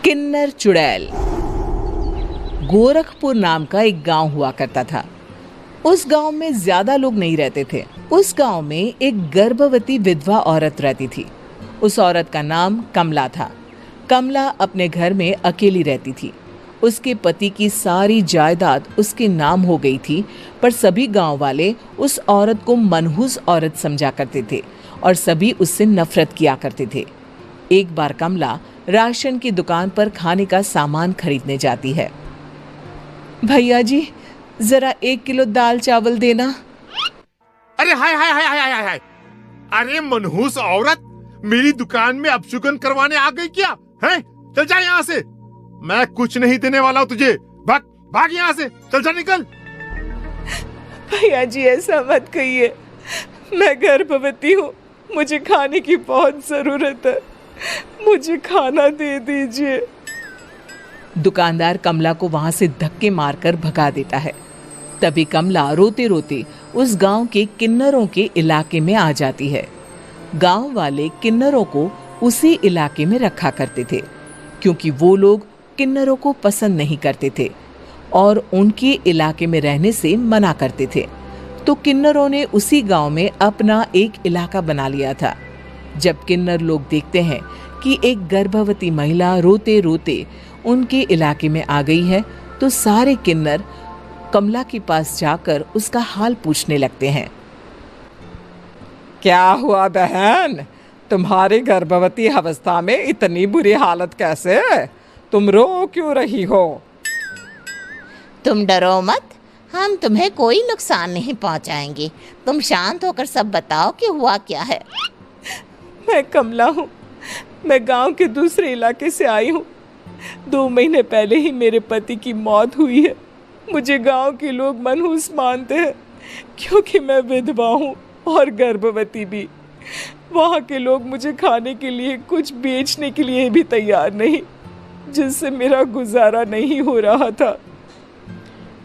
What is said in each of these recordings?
किन्नर चुड़ैल। गोरखपुर नाम का एक गांव हुआ करता था। उस गांव में ज्यादा लोग नहीं रहते थे। उस गांव में एक गर्भवती विधवा औरत रहती थी। उस औरत का नाम कमला था। कमला अपने घर में अकेली रहती थी। उसके पति की सारी जायदाद उसके नाम हो गई थी, पर सभी गांव वाले उस औरत को मनहूस औरत समझा करते थे और सभी उससे नफरत किया करते थे। एक बार कमला राशन की दुकान पर खाने का सामान खरीदने जाती है। भैया जी, जरा 1 किलो दाल चावल देना। अरे हाय हाय हाय हाय हाय हाय, अरे मनहूस औरत, मेरी दुकान में अपशुगन करवाने आ गई क्या? हैं? चल जा यहाँ से, मैं कुछ नहीं देने वाला हूँ तुझे। भाग भाग यहाँ से, चल जा, निकल। भैया जी, ऐसा मत कहिए, मैं गर्भवती हूँ, मुझे खाने की बहुत जरूरत है, मुझे खाना दे दीजिए। दुकानदार कमला को वहां से धक्के मारकर भगा देता है। तभी कमला रोते रोते उस गांव के किन्नरों के इलाके में आ जाती है। गांव वाले किन्नरों को उसी इलाके में रखा करते थे, क्योंकि वो लोग किन्नरों को पसंद नहीं करते थे और उनके इलाके में रहने से मना करते थे। तो किन्नरों ने उसी गांव में अपना एक इलाका बना लिया था। जब किन्नर लोग देखते हैं कि एक गर्भवती महिला रोते रोते उनके इलाके में आ गई है, तो सारे किन्नर कमला के पास जाकर उसका हाल पूछने लगते हैं। क्या हुआ बहन, तुम्हारी गर्भवती अवस्था में इतनी बुरी हालत कैसे? तुम रो क्यों रही हो? तुम डरो मत, हम तुम्हें कोई नुकसान नहीं पहुंचाएंगे। तुम शांत होकर सब बताओ कि हुआ क्या है। मैं कमला हूँ, मैं गांव के दूसरे इलाके से आई हूँ। 2 महीने पहले ही मेरे पति की मौत हुई है। मुझे गांव के लोग मनहूस मानते हैं, क्योंकि मैं विधवा हूँ और गर्भवती भी। वहाँ के लोग मुझे खाने के लिए कुछ बेचने के लिए भी तैयार नहीं, जिससे मेरा गुजारा नहीं हो रहा था।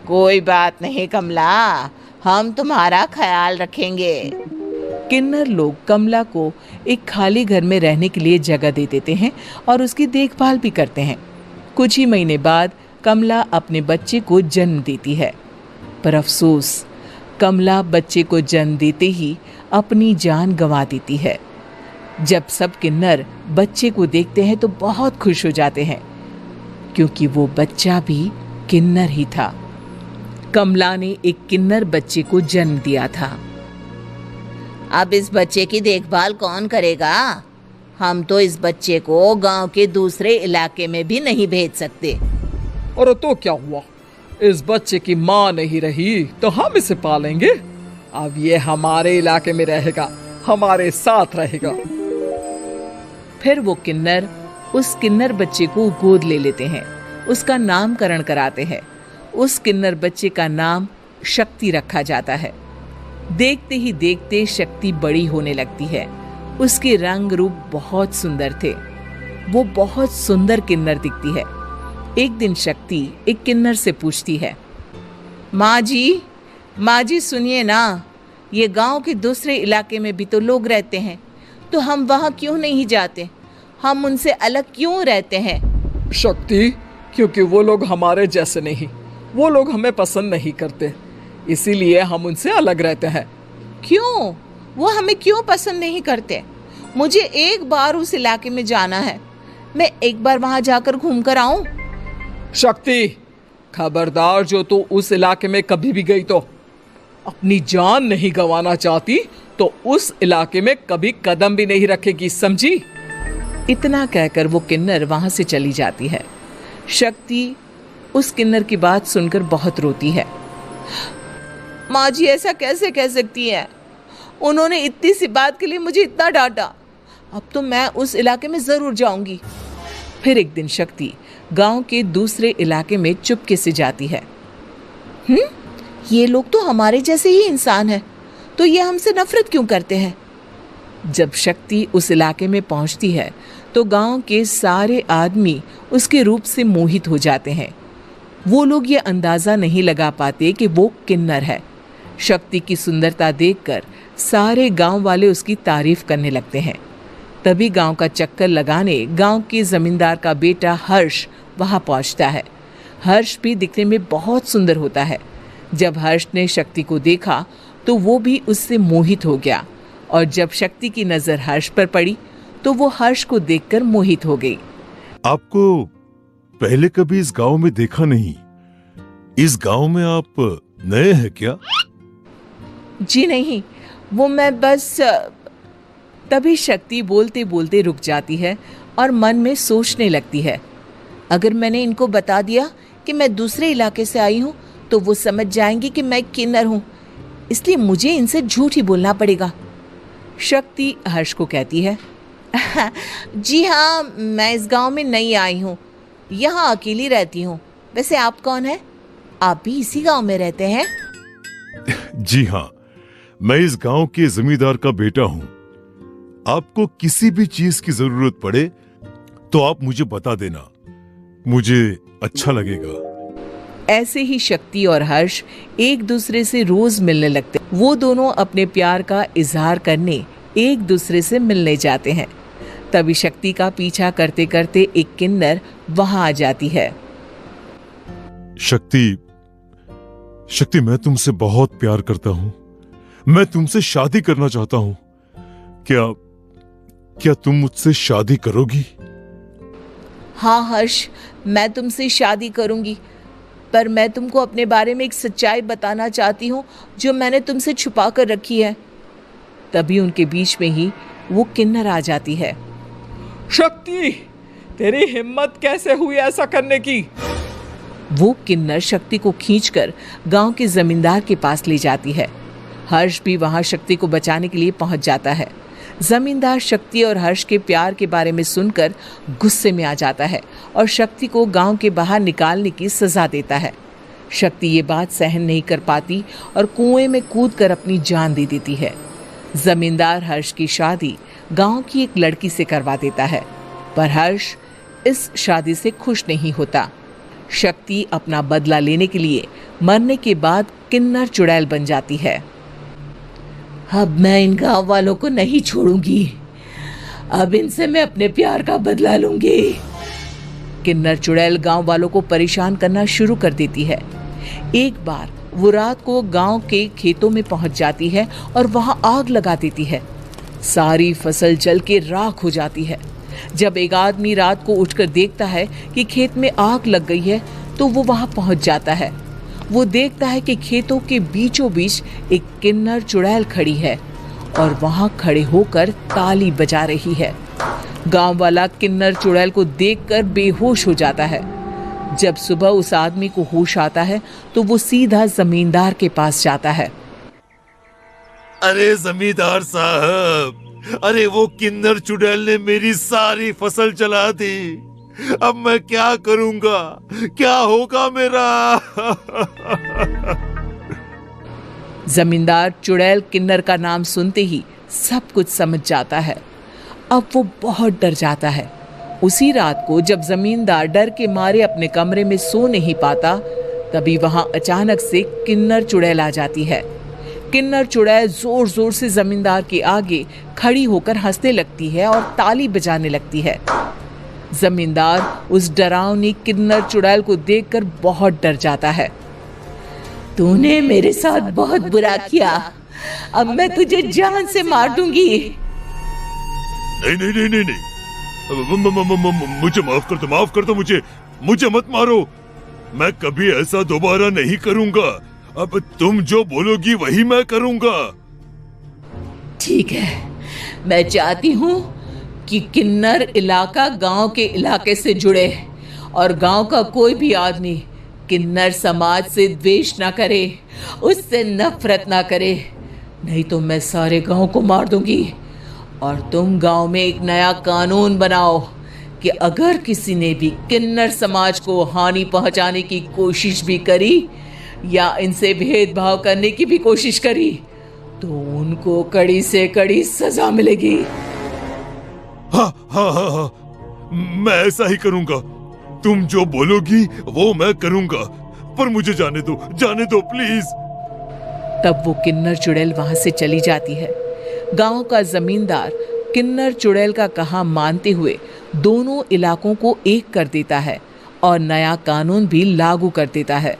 कोई बात नहीं कमला, हम तुम्हारा ख्याल रखेंगे। किन्नर लोग कमला को एक खाली घर में रहने के लिए जगह दे देते हैं और उसकी देखभाल भी करते हैं। कुछ ही महीने बाद कमला अपने बच्चे को जन्म देती है, पर अफसोस, कमला बच्चे को जन्म देते ही अपनी जान गंवा देती है। जब सब किन्नर बच्चे को देखते हैं तो बहुत खुश हो जाते हैं, क्योंकि वो बच्चा भी किन्नर ही था। कमला ने एक किन्नर बच्चे को जन्म दिया था। अब इस बच्चे की देखभाल कौन करेगा? हम तो इस बच्चे को गांव के दूसरे इलाके में भी नहीं भेज सकते। और तो क्या हुआ, इस बच्चे की माँ नहीं रही तो हम इसे पालेंगे। अब ये हमारे इलाके में रहेगा, हमारे साथ रहेगा। फिर वो किन्नर उस किन्नर बच्चे को गोद ले लेते हैं, उसका नामकरण कराते हैं। उस किन्नर बच्चे का नाम शक्ति रखा जाता है। देखते ही देखते शक्ति बड़ी होने लगती है। उसके रंग रूप बहुत सुंदर थे। वो बहुत सुंदर किन्नर दिखती है। एक दिन शक्ति एक किन्नर से पूछती है, माँ जी सुनिए ना, ये गांव के दूसरे इलाके में भी तो लोग रहते हैं, तो हम वहाँ क्यों नहीं जाते? हम उनसे अलग क्यों रहते हैं? शक्ति, क्योंकि वो लोग हमारे जैसे नहीं, वो लोग हमें पसंद नहीं करते, इसीलिए हम उनसे अलग रहते हैं। क्यों? वो हमें क्यों पसंद नहीं करते? मुझे एक बार उस इलाके में जाना है, मैं एक बार वहां जाकर घूम कर आऊं। शक्ति, खबरदार, जो तू उस इलाके में कभी भी गई तो अपनी जान नहीं गंवाना चाहती तो उस इलाके में कभी कदम भी नहीं रखेगी, समझी? इतना कहकर वो किन्नर वहां से चली जाती है। शक्ति उस किन्नर की बात सुनकर बहुत रोती है। माँ जी, ऐसा कैसे कह सकती है? उन्होंने इतनी सी बात के लिए मुझे इतना डांटा। अब तो मैं उस इलाके में जरूर जाऊंगी। फिर एक दिन शक्ति गांव के दूसरे इलाके में चुपके से जाती है। ये लोग तो हमारे जैसे ही इंसान हैं, तो ये हमसे नफरत क्यों करते हैं? जब शक्ति उस इलाके में पहुंचती है तो गांव के सारे आदमी उसके रूप से मोहित हो जाते हैं। वो लोग ये अंदाजा नहीं लगा पाते कि वो किन्नर है। शक्ति की सुंदरता देखकर सारे गांव वाले उसकी तारीफ करने लगते हैं। तभी गांव का चक्कर लगाने गांव के जमींदार का बेटा हर्ष वहां पहुंचता है। हर्ष भी दिखने में बहुत सुंदर होता है। जब हर्ष ने शक्ति को देखा तो वो भी उससे मोहित हो गया, और जब शक्ति की नजर हर्ष पर पड़ी तो वो हर्ष को देखकर मोहित हो गई। आपको पहले कभी इस गांव में देखा नहीं। इस गांव में आप नए हैं क्या? जी नहीं, वो मैं बस तभी शक्ति बोलते बोलते रुक जाती है और मन में सोचने लगती है, अगर मैंने इनको बता दिया कि मैं दूसरे इलाके से आई हूँ तो वो समझ जाएंगे कि मैं किन्नर हूँ, इसलिए मुझे इनसे झूठ ही बोलना पड़ेगा। शक्ति हर्ष को कहती है, जी हाँ, मैं इस गांव में नई आई हूँ, यहाँ अकेली रहती हूँ। वैसे आप कौन है? आप भी इसी गांव में रहते हैं? जी हाँ, मैं इस गांव के जमींदार का बेटा हूँ। आपको किसी भी चीज की जरूरत पड़े तो आप मुझे बता देना, मुझे अच्छा लगेगा। ऐसे ही शक्ति और हर्ष एक दूसरे से रोज मिलने लगते। वो दोनों अपने प्यार का इजहार करने एक दूसरे से मिलने जाते हैं। तभी शक्ति का पीछा करते करते एक किन्नर वहां आ जाती है। शक्ति, मैं तुमसे बहुत प्यार करता हूँ। मैं तुमसे शादी करना चाहता हूँ। क्या तुम मुझसे शादी करोगी? हाँ हर्ष, मैं तुमसे शादी करूंगी, पर मैं तुमको अपने बारे में एक सच्चाई बताना चाहती हूँ जो मैंने तुमसे छुपा कर रखी है। तभी उनके बीच में ही वो किन्नर आ जाती है। शक्ति, तेरी हिम्मत कैसे हुई ऐसा करने की? वो किन्नर शक्ति को खींचकर गांव के जमींदार के पास ले जाती है। हर्ष भी वहां शक्ति को बचाने के लिए पहुंच जाता है। जमींदार शक्ति और हर्ष के प्यार के बारे में सुनकर गुस्से में आ जाता है और शक्ति को गांव के बाहर निकालने की सजा देता है। शक्ति ये बात सहन नहीं कर पाती और कुएं में कूदकर अपनी जान दे देती है। जमींदार हर्ष की शादी गांव की एक लड़की से करवा देता है, पर हर्ष इस शादी से खुश नहीं होता। शक्ति अपना बदला लेने के लिए मरने के बाद किन्नर चुड़ैल बन जाती है। अब मैं इन गांव वालों को नहीं छोड़ूंगी, अब इनसे मैं अपने प्यार का बदला लूंगी। किन्नर चुड़ैल गांव वालों को परेशान करना शुरू कर देती है। एक बार वो रात को गांव के खेतों में पहुंच जाती है और वहां आग लगा देती है। सारी फसल जल के राख हो जाती है। जब एक आदमी रात को उठकर देखता है कि खेत में आग लग गई है तो वो वहां पहुंच जाता है। वो देखता है कि खेतों के बीचों बीच एक किन्नर चुड़ैल खड़ी है और वहां खड़े होकर ताली बजा रही है। गांव वाला किन्नर चुड़ैल को देखकर बेहोश हो जाता है। जब सुबह उस आदमी को होश आता है तो वो सीधा जमींदार के पास जाता है। अरे जमींदार साहब, अरे वो किन्नर चुड़ैल ने मेरी सारी फसल जला दी। अब मैं क्या करूंगा? क्या होगा मेरा? जमींदार चुड़ैल किन्नर का नाम सुनते ही सब कुछ समझ जाता है। अब वो बहुत डर जाता है। उसी रात को जब जमींदार डर के मारे अपने कमरे में सो नहीं पाता, तभी वहां अचानक से किन्नर चुड़ैल आ जाती है। किन्नर चुड़ैल जोर जोर से जमींदार के आगे खड़ी होकर हंसने लगती है और ताली बजाने लगती है। जमींदार उस डरावनी किन्नर चुड़ैल को देखकर बहुत डर जाता है। तूने मेरे साथ बहुत बुरा किया, अब मैं तुझे जान से मार दूंगी। नहीं नहीं नहीं नहीं, नहीं। मुझे माफ कर दो, मुझे मत मारो। मैं कभी ऐसा दोबारा नहीं करूंगा। अब तुम जो बोलोगी वही मैं करूंगा। ठीक है, मैं चाहती हूँ कि किन्नर इलाका गांव के इलाके से जुड़े और गांव का कोई भी आदमी किन्नर समाज से द्वेष ना करे, उससे नफरत ना करे, नहीं तो मैं सारे गांव को मार दूंगी। और तुम गांव में एक नया कानून बनाओ कि अगर किसी ने भी किन्नर समाज को हानि पहुंचाने की कोशिश भी करी या इनसे भेदभाव करने की भी कोशिश करी तो उनको कड़ी से कड़ी सजा मिलेगी। हाँ, मैं ऐसा ही करूंगा। तुम जो बोलोगी वो मैं करूंगा, पर मुझे जाने दो प्लीज। तब वो किन्नर चुड़ैल वहां से चली जाती है। गांव का जमींदार किन्नर चुड़ैल का कहा मानते हुए दोनों इलाकों को एक कर देता है और नया कानून भी लागू कर देता है।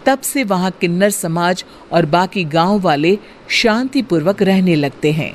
तब से वहां किन्नर समाज और बाकी गांव वाले शांतिपूर्वक रहने लगते हैं।